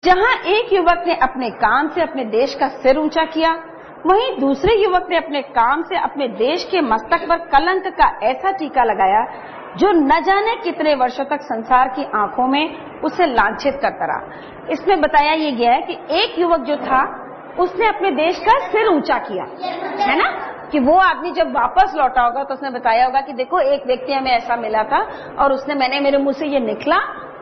जहां एक युवक ने अपने काम से अपने देश का सिर ऊंचा किया, वहीं दूसरे युवक ने अपने काम से अपने देश के मस्तक पर कलंक का ऐसा टीका लगाया जो न जाने कितने वर्षों तक संसार की आंखों में उसे लांछित करता रहा। इसमें बताया ये गया है कि एक युवक जो था उसने अपने देश का सिर ऊंचा किया, है ना, कि वो आदमी जब वापस लौटा होगा तो उसने बताया होगा कि देखो एक व्यक्ति हमें ऐसा मिला था और मैंने मेरे मुंह से ये निकला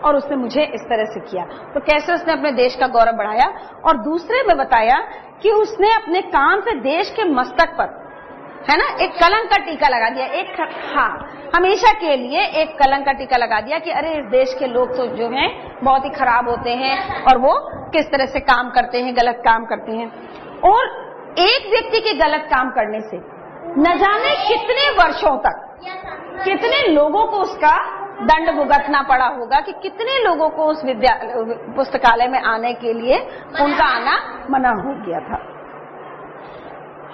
और उसने मुझे इस तरह से किया। तो कैसे उसने अपने देश का गौरव बढ़ाया। और दूसरे में बताया कि उसने अपने काम से देश के मस्तक पर, है ना, एक कलंक का टीका लगा दिया, हमेशा के लिए एक कलंक का टीका लगा दिया कि अरे इस देश के लोग तो जो हैं बहुत ही खराब होते हैं और वो किस तरह से काम करते हैं, गलत काम करते हैं। और एक व्यक्ति के गलत काम करने से न जाने कितने वर्षों तक कितने लोगों को उसका दंड भुगतना पड़ा होगा, कि कितने लोगों को उस पुस्तकालय में आने के लिए उनका आना मना हो गया था।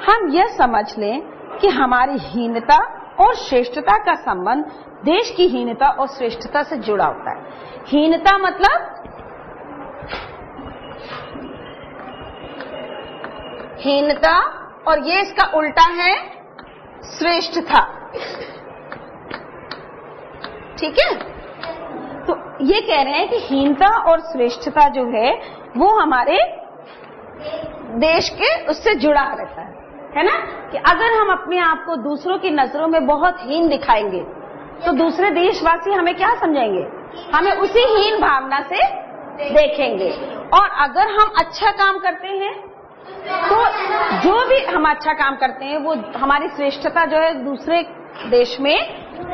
हम यह समझ लें कि हमारी हीनता और श्रेष्ठता का संबंध देश की हीनता और श्रेष्ठता से जुड़ा होता है। हीनता मतलब हीनता और ये इसका उल्टा है श्रेष्ठता, ठीक है। तो ये कह रहे हैं कि हीनता और श्रेष्ठता जो है वो हमारे देश के उससे जुड़ा रहता है ना, कि अगर हम अपने आप को दूसरों की नजरों में बहुत हीन दिखाएंगे तो दूसरे देशवासी हमें क्या समझेंगे, हमें उसी हीन भावना से देखेंगे। और अगर हम अच्छा काम करते हैं तो जो भी हम अच्छा काम करते हैं वो हमारी श्रेष्ठता जो है दूसरे देश में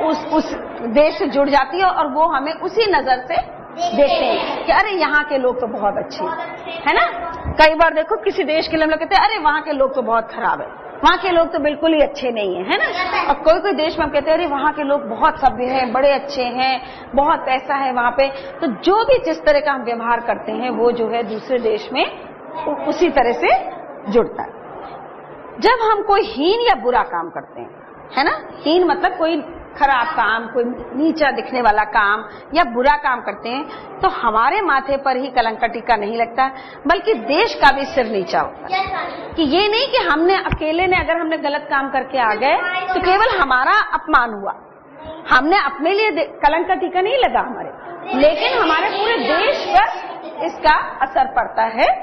उस देश से जुड़ जाती है और वो हमें उसी नजर से देखते हैं कि अरे यहाँ के लोग तो बहुत अच्छे है ना। कई बार देखो किसी देश के लिए हम लोग कहते हैं अरे वहाँ के लोग तो बहुत खराब है, वहाँ के लोग तो बिल्कुल ही अच्छे नहीं है ना। और कोई देश में हम कहते हैं अरे वहाँ के लोग बहुत सभ्य हैं, बड़े अच्छे हैं, बहुत पैसा है वहाँ पे। तो जो भी जिस तरह का हम व्यवहार करते हैं वो जो है दूसरे देश में उसी तरह से जुड़ता है। जब हम कोई हीन या बुरा काम करते हैं, है ना, हीन मतलब कोई खराब काम, कोई नीचा दिखने वाला काम या बुरा काम करते हैं, तो हमारे माथे पर ही कलंक का टीका नहीं लगता, बल्कि देश का भी सिर नीचा होता है। कि ये नहीं कि हमने अकेले ने अगर हमने गलत काम करके आ गए तो केवल हमारा अपमान हुआ, हमने अपने लिए कलंक का टीका नहीं लगा हमारे, लेकिन हमारे पूरे देश पर इसका असर पड़ता है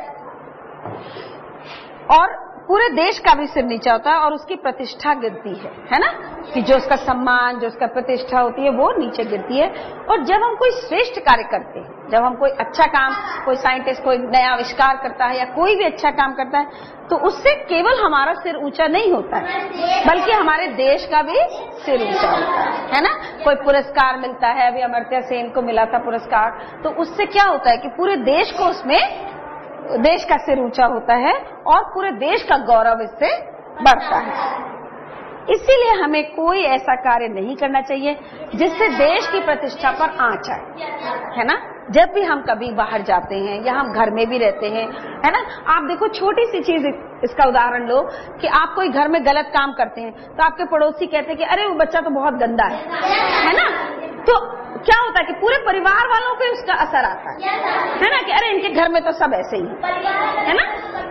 और पूरे देश का भी सिर नीचा होता है और उसकी प्रतिष्ठा गिरती है ना, कि जो उसका सम्मान, जो उसका प्रतिष्ठा होती है वो नीचे गिरती है। और जब हम कोई श्रेष्ठ कार्य करते हैं, जब हम कोई अच्छा काम, कोई साइंटिस्ट कोई नया आविष्कार करता है या कोई भी अच्छा काम करता है, तो उससे केवल हमारा सिर ऊंचा नहीं होता है बल्कि हमारे देश का भी सिर ऊंचा होता है ना। कोई पुरस्कार मिलता है, अभी अमर्त्य सेन को मिला था पुरस्कार, तो उससे क्या होता है कि पूरे देश को उसमें देश का सिर ऊंचा होता है और पूरे देश का गौरव इससे बढ़ता है। इसीलिए हमें कोई ऐसा कार्य नहीं करना चाहिए जिससे देश की प्रतिष्ठा पर आंच आए, है ना। जब भी हम कभी बाहर जाते हैं या हम घर में भी रहते हैं, है ना, आप देखो छोटी सी चीज इसका उदाहरण लो कि आप कोई घर में गलत काम करते हैं तो आपके पड़ोसी कहते हैं कि अरे वो बच्चा तो बहुत गंदा है ना। तो क्या होता है कि पूरे परिवार वालों पे उसका असर आता है ना, कि अरे इनके घर में तो सब ऐसे ही है ना।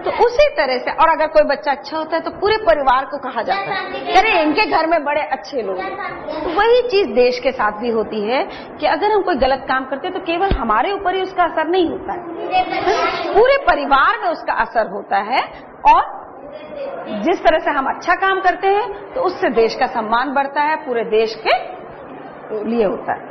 तो उसी तरह से, और अगर कोई बच्चा अच्छा होता है तो पूरे परिवार को कहा जाता है अरे इनके घर में बड़े अच्छे लोग हैं। तो वही चीज देश के साथ भी होती है कि अगर हम कोई गलत काम करते हैं तो केवल हमारे ऊपर ही उसका असर नहीं होता है, पूरे परिवार में उसका असर होता है। और जिस तरह से हम अच्छा काम करते हैं तो उससे देश का सम्मान बढ़ता है, पूरे देश के लिए होता है।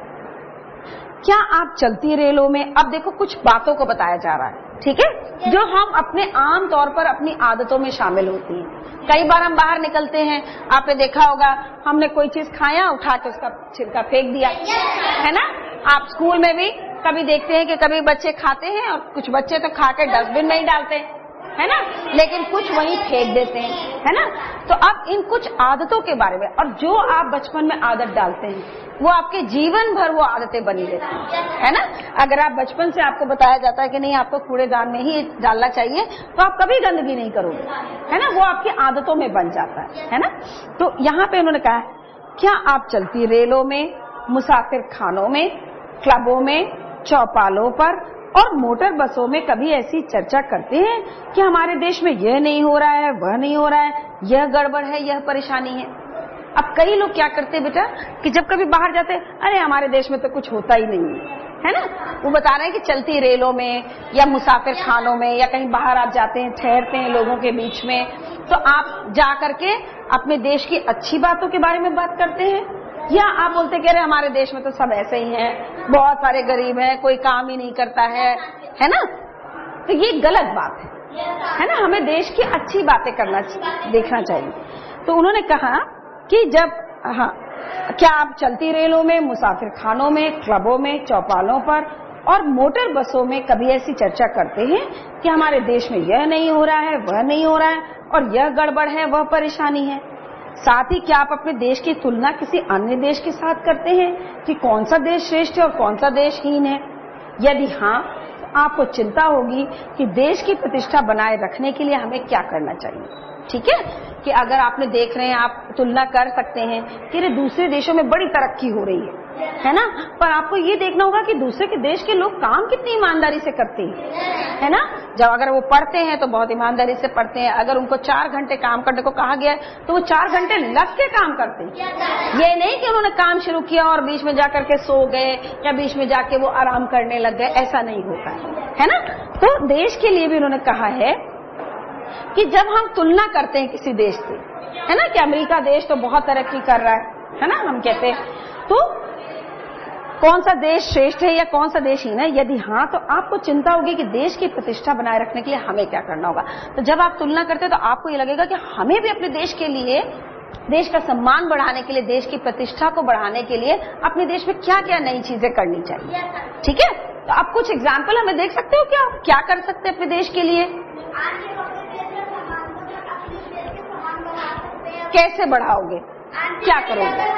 क्या आप चलती रेलों में, अब देखो कुछ बातों को बताया जा रहा है, ठीक है, जो हम अपने आम तौर पर अपनी आदतों में शामिल होती हैं। कई बार हम बाहर निकलते हैं, आपने देखा होगा हमने कोई चीज खाया, उठा के उसका छिलका फेंक दिया, है ना। आप स्कूल में भी कभी देखते हैं कि कभी बच्चे खाते हैं और कुछ बच्चे तो खा के डस्टबिन में ही डालते हैं, है ना, लेकिन कुछ वहीं फेंक देते हैं, है ना। तो अब इन कुछ आदतों के बारे में, और जो आप बचपन में आदत डालते हैं वो आपके जीवन भर वो आदतें बनी रहती है ना। अगर आप बचपन से आपको बताया जाता है कि नहीं आपको कूड़ेदान में ही डालना चाहिए तो आप कभी गंदगी नहीं करोगे, है ना, वो आपकी आदतों में बन जाता है ना। तो यहाँ पे उन्होंने कहा क्या आप चलती रेलों में, मुसाफिर खानों में, क्लबों में, चौपालों पर और मोटर बसों में कभी ऐसी चर्चा करते हैं कि हमारे देश में यह नहीं हो रहा है, वह नहीं हो रहा है, यह गड़बड़ है, यह परेशानी है। अब कई लोग क्या करते हैं बेटा कि जब कभी बाहर जाते हैं, अरे हमारे देश में तो कुछ होता ही नहीं है ना। वो बता रहे हैं कि चलती रेलों में या मुसाफिर खानों में या कहीं बाहर आप जाते हैं, ठहरते हैं लोगों के बीच में, तो आप जा करके अपने देश की अच्छी बातों के बारे में बात करते हैं, या आप बोलते हैं कि अरे हमारे देश में तो सब ऐसे ही हैं, बहुत सारे गरीब हैं, कोई काम ही नहीं करता है ना। तो ये गलत बात है ना। हमें देश की अच्छी बातें देखना चाहिए। तो उन्होंने कहा कि जब क्या आप चलती रेलों में, मुसाफिर खानों में, क्लबों में, चौपालों पर और मोटर बसों में कभी ऐसी चर्चा करते हैं कि हमारे देश में यह नहीं हो रहा है, वह नहीं हो रहा है और यह गड़बड़ है, वह परेशानी है। साथ ही क्या आप अपने देश की तुलना किसी अन्य देश के साथ करते हैं कि कौन सा देश श्रेष्ठ है और कौन सा देश हीन है? यदि हाँ, तो आपको चिंता होगी कि देश की प्रतिष्ठा बनाए रखने के लिए हमें क्या करना चाहिए। ठीक है कि अगर आपने देख रहे हैं, आप तुलना कर सकते हैं कि दूसरे देशों में बड़ी तरक्की हो रही है ना, पर आपको ये देखना होगा कि दूसरे के देश के लोग काम कितनी ईमानदारी से करते हैं, है ना। जब अगर वो पढ़ते हैं तो बहुत ईमानदारी से पढ़ते हैं। अगर उनको 4 घंटे काम करने को कहा गया है तो वो 4 घंटे लग के काम करते हैं। ये नहीं कि उन्होंने काम शुरू किया और बीच में जाकर के सो गए या बीच में जाके वो आराम करने लग गए, ऐसा नहीं होता है ना। तो देश के लिए भी उन्होंने कहा है कि जब हम तुलना करते हैं किसी देश से, है ना, कि अमेरिका देश तो बहुत तरक्की कर रहा है ना, हम कहते हैं, तो कौन सा देश श्रेष्ठ है या कौन सा देश हीन है? यदि हाँ, तो आपको चिंता होगी कि देश की प्रतिष्ठा बनाए रखने के लिए हमें क्या करना होगा। तो जब आप तुलना करते हैं तो आपको ये लगेगा कि हमें भी अपने देश के लिए, देश का सम्मान बढ़ाने के लिए, देश की प्रतिष्ठा को बढ़ाने के लिए अपने देश में क्या क्या नई चीजें करनी चाहिए। ठीक है, तो आप कुछ एग्जाम्पल हमें देख सकते हो क्या, क्या कर सकते हैं अपने देश के लिए? कैसे बढ़ाओगे, क्या करोगे?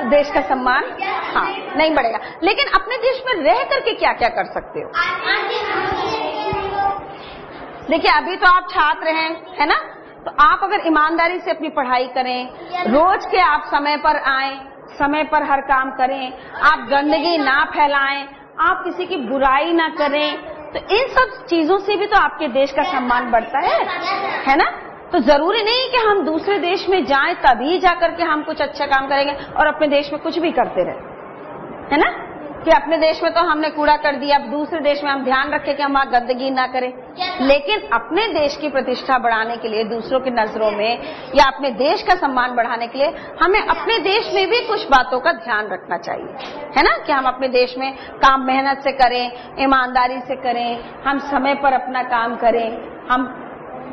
देश का सम्मान नहीं बढ़ेगा। लेकिन अपने देश में रह करके क्या क्या कर सकते हो? देखिए, अभी तो आप छात्र हैं, है ना, तो आप अगर ईमानदारी से अपनी पढ़ाई करें, रोज के आप समय पर आएं, समय पर हर काम करें, आप गंदगी ना फैलाएं, आप किसी की बुराई ना करें, तो इन सब चीजों से भी तो आपके देश का सम्मान बढ़ता है ना। तो जरूरी नहीं कि हम दूसरे देश में जाएं तभी जाकर के हम कुछ अच्छा काम करेंगे और अपने देश में कुछ भी करते रहे, है ना, कि अपने देश में तो हमने कूड़ा कर दिया, अब दूसरे देश में हम ध्यान रखें कि हम वहां गंदगी ना करें। लेकिन अपने देश की प्रतिष्ठा बढ़ाने के लिए, दूसरों की नजरों में या अपने देश का सम्मान बढ़ाने के लिए हमें अपने देश में भी कुछ बातों का ध्यान रखना चाहिए, है ना, कि हम अपने देश में काम मेहनत से करें, ईमानदारी से करें, हम समय पर अपना काम करें, हम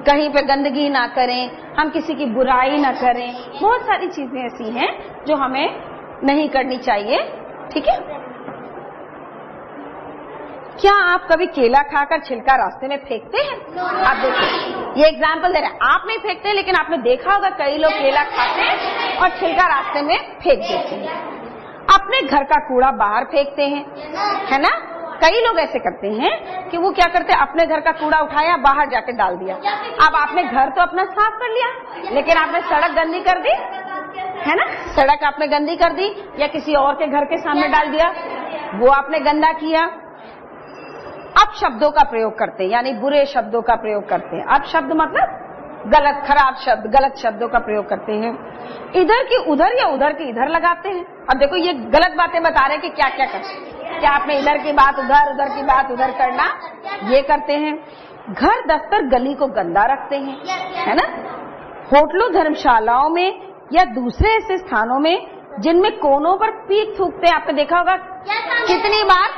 कहीं पे गंदगी ना करें, हम किसी की बुराई ना करें। बहुत सारी चीजें ऐसी हैं जो हमें नहीं करनी चाहिए। ठीक है, क्या आप कभी केला खाकर छिलका रास्ते में फेंकते हैं? आप देखिए, ये एग्जाम्पल दे रहे हैं, आप नहीं फेंकते, लेकिन आपने देखा होगा कई लोग केला खाते हैं और छिलका रास्ते में फेंक देते हैं। अपने घर का कूड़ा बाहर फेंकते हैं, है ना। कई लोग ऐसे करते हैं कि वो क्या करते हैं, अपने घर का कूड़ा उठाया, बाहर जाके डाल दिया। अब आपने घर तो अपना साफ कर लिया, लेकिन आपने सड़क गंदी कर दी, है ना, सड़क आपने गंदी कर दी या किसी और के घर के सामने डाल दिया, वो आपने गंदा किया। अब शब्दों का प्रयोग करते हैं, यानी बुरे शब्दों का प्रयोग करते हैं। अब शब्द मतलब गलत, खराब शब्द, गलत शब्दों का प्रयोग करते हैं। इधर की उधर या उधर की इधर लगाते हैं। अब देखो, ये गलत बातें बता रहे हैं कि क्या क्या करते हैं। क्या आपने इधर की बात उधर, उधर की बात उधर करना, ये करते हैं। घर, दफ्तर, गली को गंदा रखते हैं, है ना। होटलों, धर्मशालाओं में या दूसरे ऐसे स्थानों में जिनमें कोनों पर पीक थूकते हैं। आपने देखा होगा कितनी बार,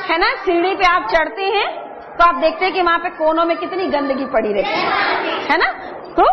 है ना, सीढ़ी पे आप चढ़ते हैं तो आप देखते हैं कि वहां पे कोनों में कितनी गंदगी पड़ी रहती है ना। तो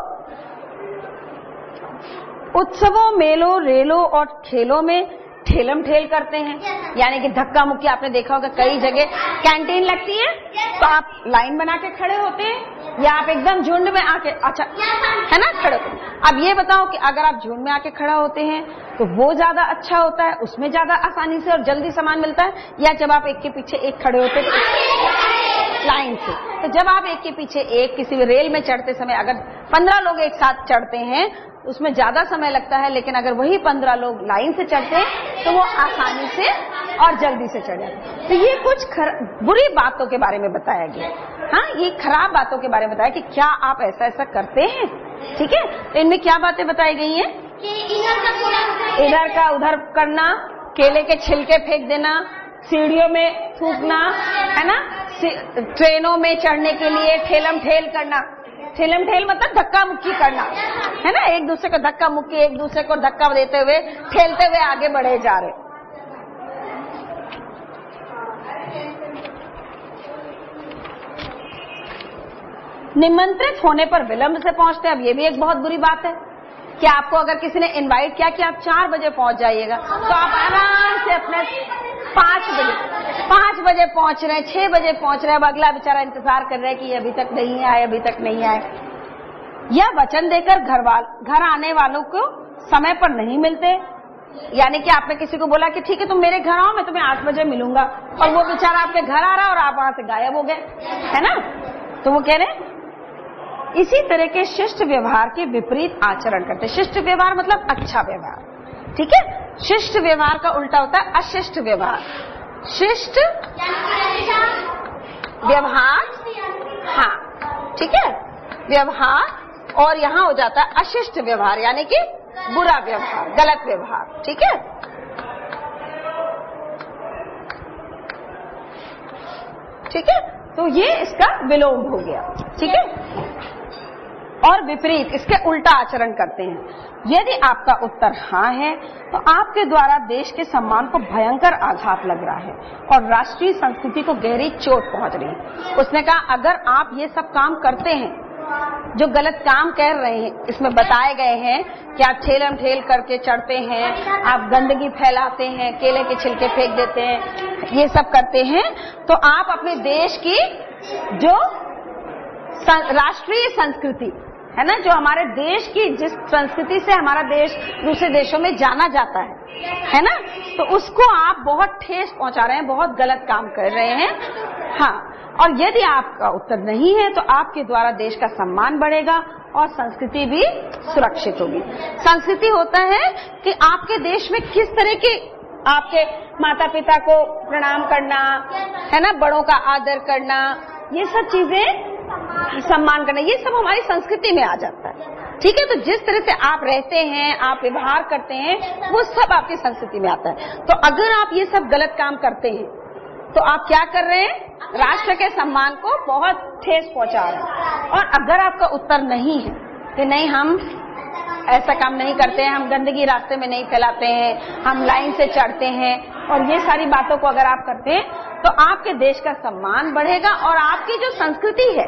उत्सवों, मेलों, रेलों और खेलों में ठेलम ठेल करते हैं, यानी कि धक्का मुक्की। आपने देखा होगा कई जगह कैंटीन लगती है तो आप लाइन बना के खड़े होते हैं या आप एकदम झुंड में आके, अच्छा, है ना, खड़े होते हैं। अब ये बताओ कि अगर आप झुंड में आके खड़ा होते हैं तो वो ज्यादा अच्छा होता है, उसमें ज्यादा आसानी से और जल्दी सामान मिलता है, या जब आप एक के पीछे एक खड़े होते हैं लाइन से। तो जब आप एक के पीछे एक किसी रेल में चढ़ते समय अगर 15 लोग एक साथ चढ़ते हैं उसमें ज्यादा समय लगता है, लेकिन अगर वही 15 लोग लाइन से चढ़ते हैं तो वो आसानी से और जल्दी से चढ़ जाते हैं। तो ये कुछ बुरी बातों के बारे में बताया गया। हाँ, ये खराब बातों के बारे में बताया कि क्या आप ऐसा ऐसा करते हैं। ठीक है, तो इनमें क्या बातें बताई गई हैं? इधर का उधर करना, केले के छिलके फेंक देना, सीढ़ियों में थूकना, है ना, ट्रेनों में चढ़ने के लिए ठेलम ठेल करना। ठेलम ठेल मतलब धक्का मुक्की करना, है ना, एक दूसरे को धक्का मुक्की, एक दूसरे को धक्का देते हुए ठेलते हुए आगे बढ़े जा रहे। निमंत्रित होने पर विलंब से पहुंचते हैं। अब ये भी एक बहुत बुरी बात है कि आपको अगर किसी ने इनवाइट किया कि आप 4 बजे पहुंच जाइएगा, तो आप आराम से अपने 5 बजे पहुंच रहे हैं, 6 बजे पहुंच रहे हैं। अब अगला बेचारा इंतजार कर रहा है कि अभी तक नहीं आए, अभी तक नहीं आए। या वचन देकर घर आने वालों को समय पर नहीं मिलते, यानी कि आपने किसी को बोला कि ठीक है तुम मेरे घर आओ, मैं तुम्हें 8 बजे मिलूंगा, और वो बेचारा आपके घर आ रहा है और आप वहां से गायब हो गए, है ना। तो वो कह रहे इसी तरह के शिष्ट व्यवहार के विपरीत आचरण करते। शिष्ट व्यवहार मतलब अच्छा व्यवहार, ठीक है। शिष्ट व्यवहार का उल्टा होता है अशिष्ट व्यवहार। शिष्ट व्यवहार, हाँ ठीक है, व्यवहार, और यहां हो जाता है अशिष्ट व्यवहार, यानी कि बुरा व्यवहार, गलत व्यवहार, ठीक है। ठीक है, तो ये इसका विलोम हो गया, ठीक है। और विपरीत, इसके उल्टा आचरण करते हैं। यदि आपका उत्तर हाँ है तो आपके द्वारा देश के सम्मान को भयंकर आघात लग रहा है और राष्ट्रीय संस्कृति को गहरी चोट पहुंच रही है। उसने कहा अगर आप ये सब काम करते हैं, जो गलत काम कर रहे हैं, इसमें बताए गए हैं कि आप ठेलम ठेल करके चढ़ते हैं, आप गंदगी फैलाते हैं, केले के छिलके फेंक देते हैं, ये सब करते हैं, तो आप अपने देश की जो राष्ट्रीय संस्कृति है ना, जो हमारे देश की जिस संस्कृति से हमारा देश दूसरे देशों में जाना जाता है ना, तो उसको आप बहुत ठेस पहुंचा रहे हैं, बहुत गलत काम कर रहे हैं। हाँ, और यदि आपका उत्तर नहीं है तो आपके द्वारा देश का सम्मान बढ़ेगा और संस्कृति भी सुरक्षित होगी। संस्कृति होता है कि आपके देश में किस तरह के आपके माता पिता को प्रणाम करना, है ना, बड़ों का आदर करना, ये सब चीजें, सम्मान करना, ये सब हमारी संस्कृति में आ जाता है। ठीक है, तो जिस तरह से आप रहते हैं, आप व्यवहार करते हैं, वो सब आपकी संस्कृति में आता है। तो अगर आप ये सब गलत काम करते हैं तो आप क्या कर रहे हैं, राष्ट्र के सम्मान को बहुत ठेस पहुंचा रहे हैं। और अगर आपका उत्तर नहीं है कि नहीं हम ऐसा काम नहीं करते हैं, हम गंदगी रास्ते में नहीं फैलाते हैं, हम लाइन से चढ़ते हैं, और ये सारी बातों को अगर आप करते हैं तो आपके देश का सम्मान बढ़ेगा और आपकी जो संस्कृति है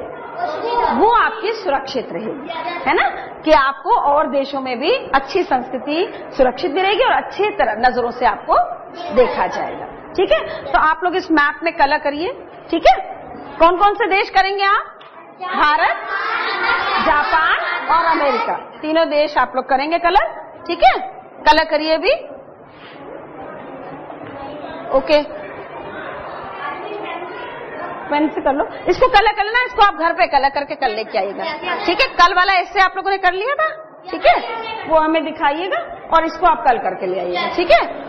वो आपकी सुरक्षित रहेगी, है ना, कि आपको और देशों में भी अच्छी संस्कृति सुरक्षित भी रहेगी और अच्छी तरह नजरों से आपको देखा जाएगा। ठीक है, तो आप लोग इस मैप में कलर करिए। ठीक है, कौन कौन से देश करेंगे आप? भारत, जापान और अमेरिका, तीनों देश आप लोग करेंगे कलर। ठीक है, कलर करिए अभी। ओके, पेन से कर लो, इसको कलर कर लेना, इसको आप घर पे कलर करके कल लेके आइएगा। ठीक है, कल वाला इससे आप लोगों ने कर लिया था, ठीक है, वो हमें दिखाइएगा और इसको आप कल करके ले आइएगा। ठीक है।